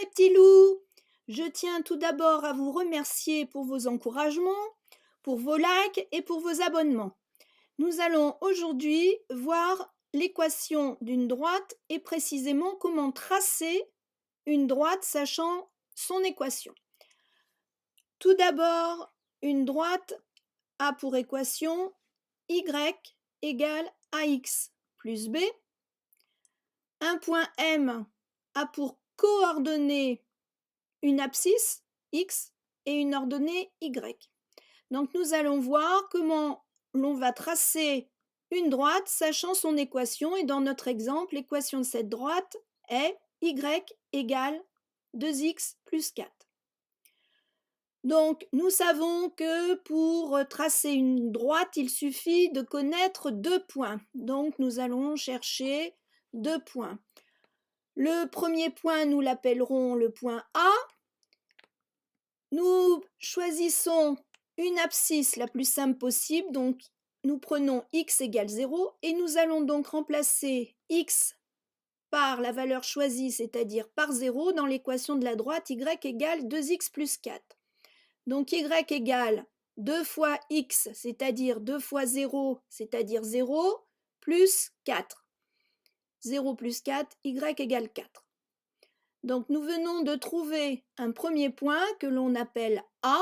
petits loups! Je tiens tout d'abord à vous remercier pour vos encouragements, pour vos likes et pour vos abonnements. Nous allons aujourd'hui voir l'équation d'une droite et précisément comment tracer une droite sachant son équation. Tout d'abord, une droite a pour équation y égale ax plus b. Un point M a pour coordonnée une abscisse x et une ordonnée y. Donc nous allons voir comment l'on va tracer une droite sachant son équation, et dans notre exemple, l'équation de cette droite est y égale 2x plus 4. Donc nous savons que pour tracer une droite, il suffit de connaître deux points. Donc nous allons chercher deux points. Le premier point, nous l'appellerons le point A. Nous choisissons une abscisse la plus simple possible, donc nous prenons x égale 0 et nous allons donc remplacer x par la valeur choisie, c'est-à-dire par 0, dans l'équation de la droite y égale 2x plus 4. Donc y égale 2 fois x, c'est-à-dire 2 fois 0, c'est-à-dire 0, plus 4. 0 plus 4, y égale 4. Donc nous venons de trouver un premier point que l'on appelle A,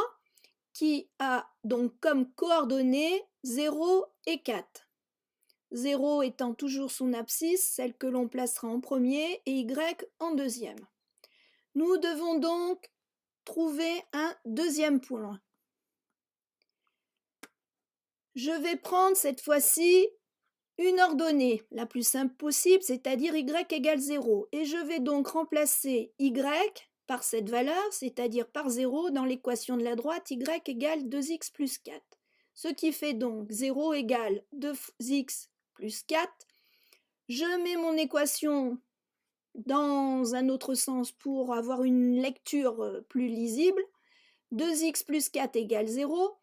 qui a donc comme coordonnées 0 et 4. 0 étant toujours son abscisse, celle que l'on placera en premier, et y en deuxième. Nous devons donc trouver un deuxième point. Je vais prendre cette fois-ci une ordonnée la plus simple possible, c'est-à-dire y égale 0. Et je vais donc remplacer y par cette valeur, c'est-à-dire par 0, dans l'équation de la droite, y égale 2x plus 4. Ce qui fait donc 0 égale 2x plus 4. Je mets mon équation dans un autre sens pour avoir une lecture plus lisible. 2x plus 4 égale 0.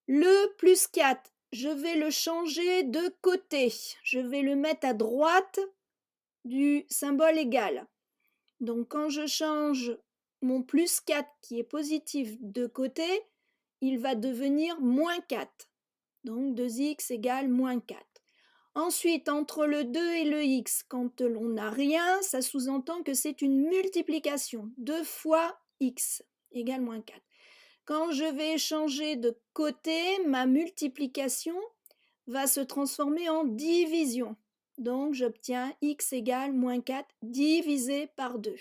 Le plus 4, je vais le changer de côté. Je vais le mettre à droite du symbole égal. Donc quand je change mon plus 4 qui est positif de côté, il va devenir moins 4. Donc 2x égale moins 4. Ensuite, entre le 2 et le x, quand l'on n'a rien, ça sous-entend que c'est une multiplication. 2 fois x égale moins 4. Quand je vais changer de côté, ma multiplication va se transformer en division. Donc j'obtiens x égale moins 4 divisé par 2.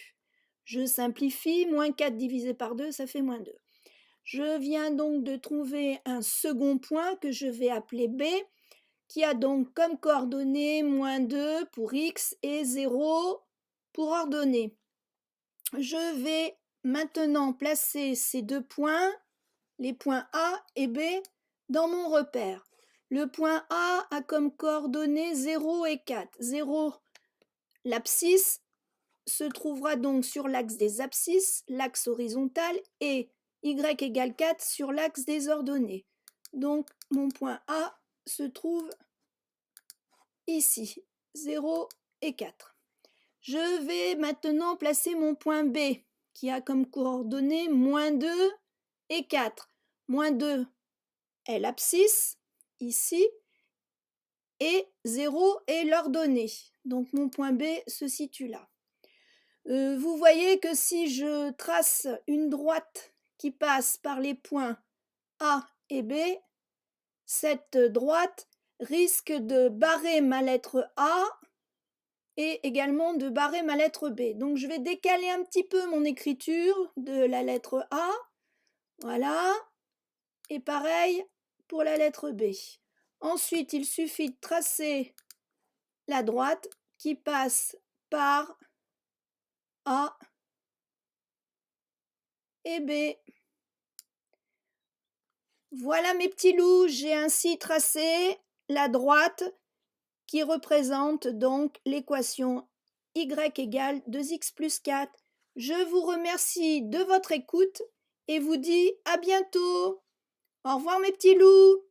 Je simplifie, moins 4 divisé par 2, ça fait moins 2. Je viens donc de trouver un second point que je vais appeler B, qui a donc comme coordonnées moins 2 pour x et 0 pour ordonnée. Je vais maintenant placer ces deux points, les points A et B, dans mon repère. Le point A a comme coordonnées 0 et 4. 0, l'abscisse se trouvera donc sur l'axe des abscisses, l'axe horizontal, et y égale 4 sur l'axe des ordonnées. Donc mon point A se trouve ici, 0 et 4. Je vais maintenant placer mon point B, qui a comme coordonnées moins 2 et 4. Moins 2 est l'abscisse, ici, et 0 est l'ordonnée. Donc mon point B se situe là. Vous voyez que si je trace une droite qui passe par les points A et B, cette droite risque de barrer ma lettre A et également de barrer ma lettre B. Donc je vais décaler un petit peu mon écriture de la lettre A. Voilà. Et pareil pour la lettre B. Ensuite, il suffit de tracer la droite qui passe par A et B. Voilà mes petits loups, j'ai ainsi tracé la droite qui représente donc l'équation y égale 2x plus 4. Je vous remercie de votre écoute et vous dis à bientôt. Au revoir mes petits loups.